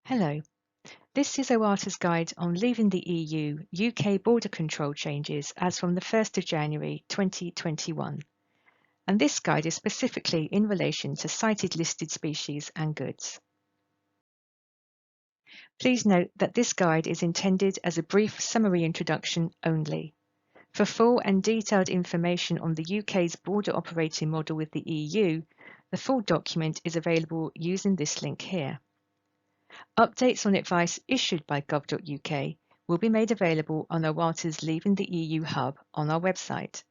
Hello, this is OATA's guide on leaving the EU UK border control changes as from the 1st of January 2021. And this guide is specifically in relation to cited listed species and goods. Please note that this guide is intended as a brief summary introduction only. For full and detailed information on the UK's border operating model with the EU, the full document is available using this link here. Updates on advice issued by gov.uk will be made available on OATA's Leaving the EU hub on our website.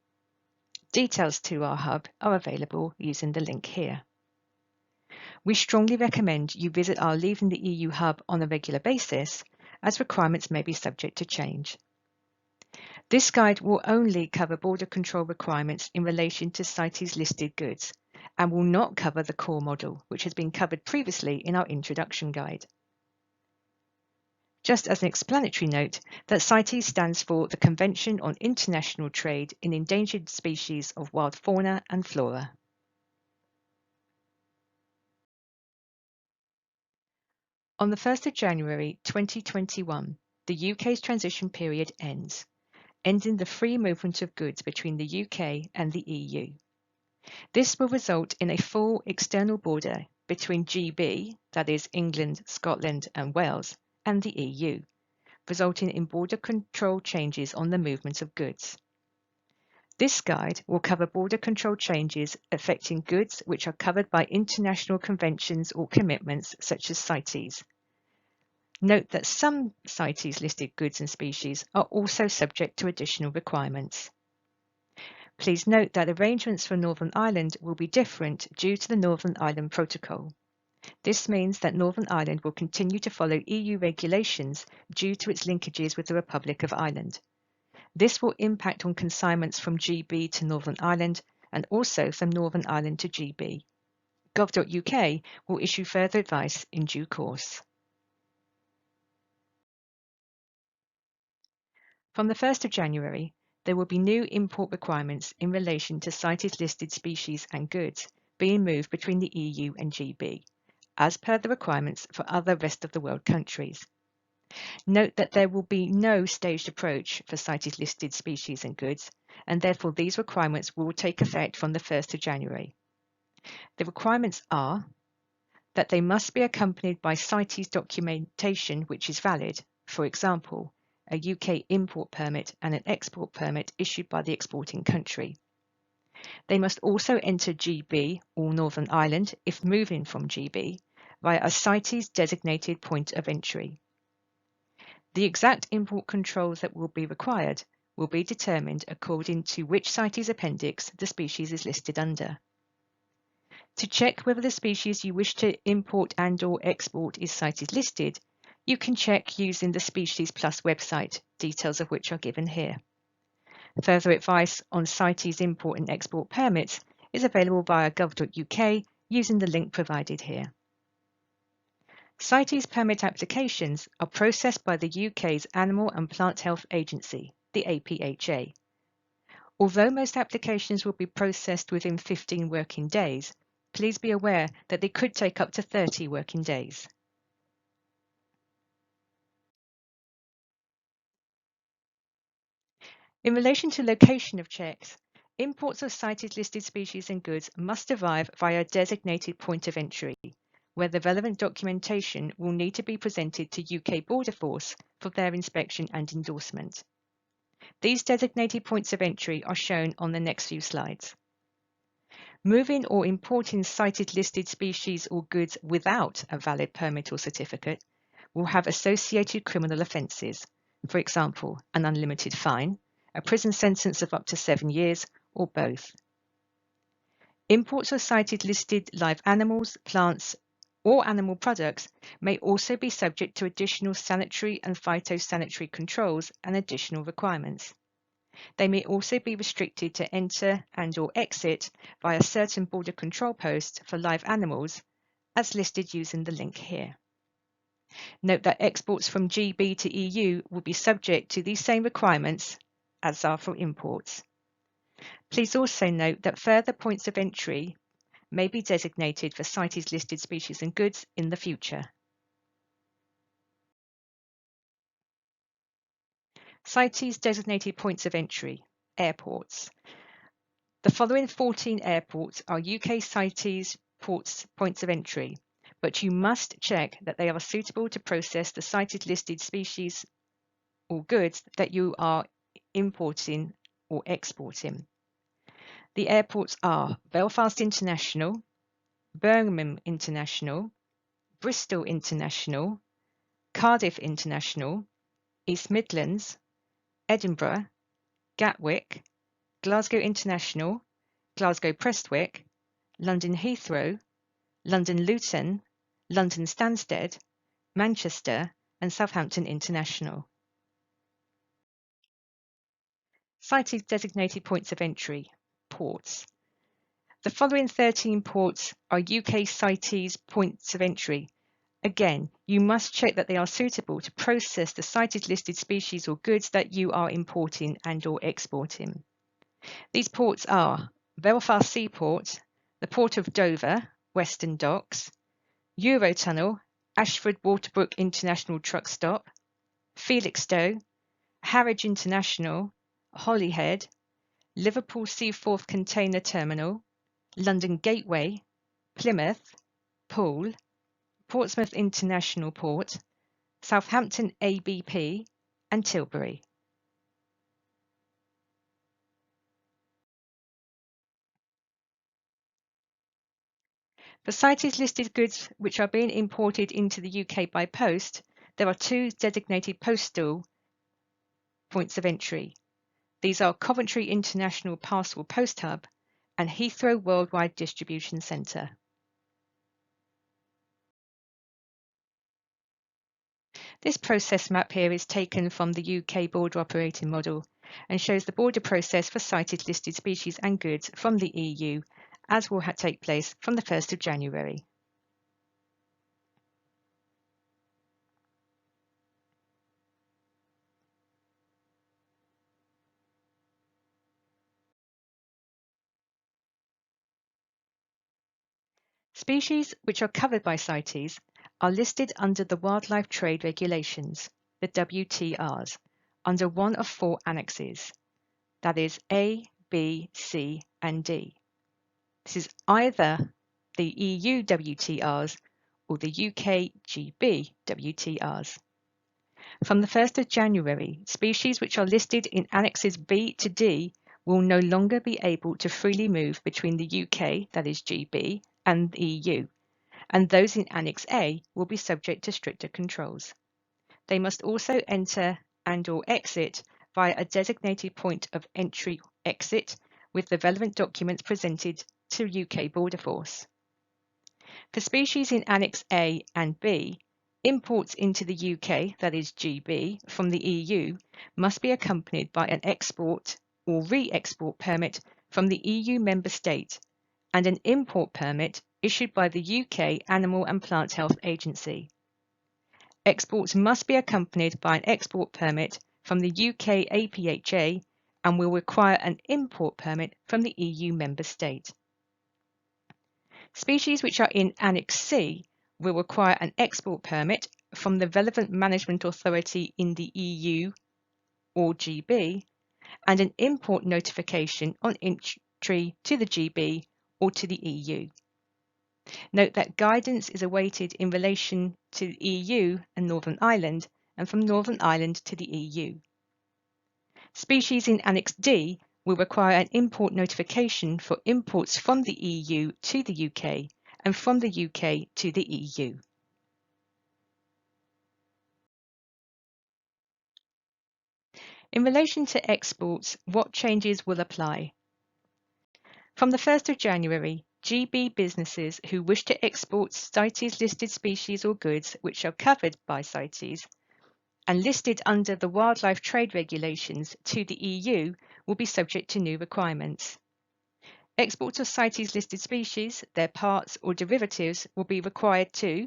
Details to our hub are available using the link here. We strongly recommend you visit our Leaving the EU hub on a regular basis, as requirements may be subject to change. This guide will only cover border control requirements in relation to CITES listed goods and will not cover the core model, which has been covered previously in our introduction guide. Just as an explanatory note, that CITES stands for the Convention on International Trade in Endangered Species of Wild Fauna and Flora. On the 1st of January 2021, the UK's transition period ends, ending the free movement of goods between the UK and the EU. This will result in a full external border between GB, that is England, Scotland and Wales, and the EU, resulting in border control changes on the movement of goods. This guide will cover border control changes affecting goods which are covered by international conventions or commitments such as CITES. Note that some CITES listed goods and species are also subject to additional requirements. Please note that arrangements for Northern Ireland will be different due to the Northern Ireland Protocol. This means that Northern Ireland will continue to follow EU regulations due to its linkages with the Republic of Ireland. This will impact on consignments from GB to Northern Ireland and also from Northern Ireland to GB. Gov.uk will issue further advice in due course. From the 1st of January, there will be new import requirements in relation to CITES listed species and goods being moved between the EU and GB, as per the requirements for other rest of the world countries. Note that there will be no staged approach for CITES listed species and goods, and therefore these requirements will take effect from the 1st of January. The requirements are that they must be accompanied by CITES documentation which is valid, for example, a UK import permit and an export permit issued by the exporting country. They must also enter GB or Northern Ireland if moving from GB via a CITES designated point of entry. The exact import controls that will be required will be determined according to which CITES appendix the species is listed under. To check whether the species you wish to import and/or export is CITES listed, you can check using the Species Plus website, details of which are given here. Further advice on CITES import and export permits is available via gov.uk using the link provided here. CITES permit applications are processed by the UK's Animal and Plant Health Agency, the APHA. Although most applications will be processed within 15 working days, please be aware that they could take up to 30 working days. In relation to location of checks, imports of CITES listed species and goods must arrive via a designated point of entry, where the relevant documentation will need to be presented to UK Border Force for their inspection and endorsement. These designated points of entry are shown on the next few slides. Moving or importing CITES listed species or goods without a valid permit or certificate will have associated criminal offences, for example, an unlimited fine, a prison sentence of up to 7 years, or both. Imports of CITES listed live animals, plants, or animal products may also be subject to additional sanitary and phytosanitary controls and additional requirements. They may also be restricted to enter and/or exit via certain border control posts for live animals, as listed using the link here. Note that exports from GB to EU will be subject to these same requirements as are for imports. Please also note that further points of entry may be designated for CITES listed species and goods in the future. CITES designated points of entry, airports. The following 14 airports are UK CITES points of entry, but you must check that they are suitable to process the CITES listed species or goods that you are importing or exporting. The airports are Belfast International, Birmingham International, Bristol International, Cardiff International, East Midlands, Edinburgh, Gatwick, Glasgow International, Glasgow Prestwick, London Heathrow, London Luton, London Stansted, Manchester, and Southampton International. CITES designated points of entry, ports. The following 13 ports are UK CITES points of entry. Again, you must check that they are suitable to process the CITES listed species or goods that you are importing and or exporting. These ports are Belfast Seaport, the Port of Dover, Western Docks, Eurotunnel, Ashford Waterbrook International Truck Stop, Felixstowe, Harwich International, Holyhead, Liverpool Seaforth Container Terminal, London Gateway, Plymouth, Poole, Portsmouth International Port, Southampton ABP, and Tilbury. For CITES listed goods which are being imported into the UK by post, there are two designated postal points of entry. These are Coventry International Parcel Post Hub and Heathrow Worldwide Distribution Centre. This process map here is taken from the UK border operating model and shows the border process for CITES listed species and goods from the EU, as will take place from the 1st of January. Species which are covered by CITES are listed under the Wildlife Trade Regulations, the WTRs, under one of four annexes, that is A, B, C, and D. This is either the EU WTRs or the UK GB WTRs. From the 1st of January, species which are listed in Annexes B to D will no longer be able to freely move between the UK, that is GB, and the EU, and those in Annex A will be subject to stricter controls. They must also enter and or exit via a designated point of entry-exit with the relevant documents presented to UK Border Force. For species in Annex A and B, imports into the UK, that is GB, from the EU must be accompanied by an export or re-export permit from the EU member state and an import permit issued by the UK Animal and Plant Health Agency. Exports must be accompanied by an export permit from the UK APHA and will require an import permit from the EU member state. Species which are in Annex C will require an export permit from the relevant management authority in the EU or GB and an import notification on entry to the GB or to the EU. Note that guidance is awaited in relation to the EU and Northern Ireland and from Northern Ireland to the EU. Species in Annex D will require an import notification for imports from the EU to the UK and from the UK to the EU. In relation to exports, what changes will apply? From the 1st of January, GB businesses who wish to export CITES listed species or goods which are covered by CITES and listed under the Wildlife Trade Regulations to the EU will be subject to new requirements. Exports of CITES listed species, their parts or derivatives will be required to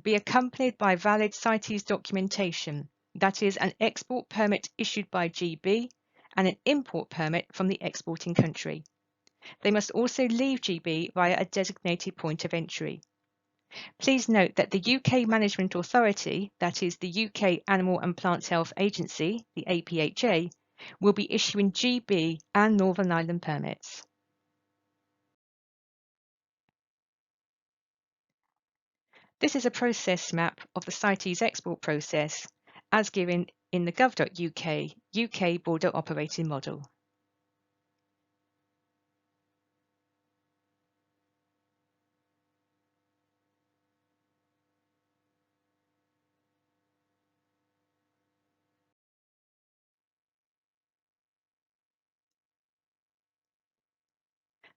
be accompanied by valid CITES documentation, that is, an export permit issued by GB and an import permit from the exporting country. They must also leave GB via a designated point of entry. Please note that the UK Management Authority, that is the UK Animal and Plant Health Agency, the APHA, will be issuing GB and Northern Ireland permits. This is a process map of the CITES export process as given in the gov.uk UK Border Operating Model.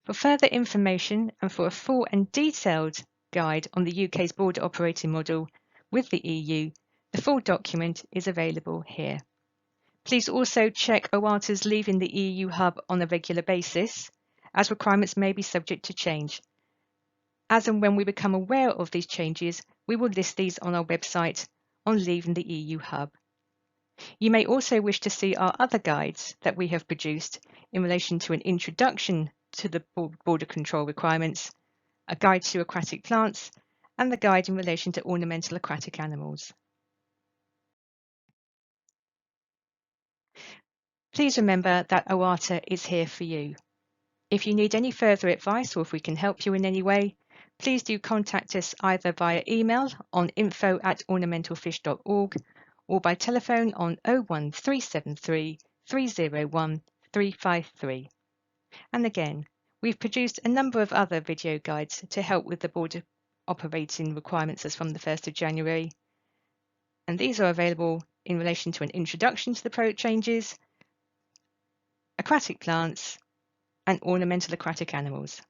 For further information and for a full and detailed guide on the UK's border operating model with the EU, the full document is available here. Please also check OATA's Leaving the EU hub on a regular basis, as requirements may be subject to change. As and when we become aware of these changes, we will list these on our website on Leaving the EU hub. You may also wish to see our other guides that we have produced in relation to an introduction to the border control requirements, a guide to aquatic plants, and the guide in relation to ornamental aquatic animals. Please remember that OATA is here for you. If you need any further advice or if we can help you in any way, please do contact us either via email on info@ornamentalfish.org or by telephone on 01373 301 353. And again, we've produced a number of other video guides to help with the border operating requirements as from the 1st of January. And these are available in relation to an introduction to the product changes, aquatic plants, and ornamental aquatic animals.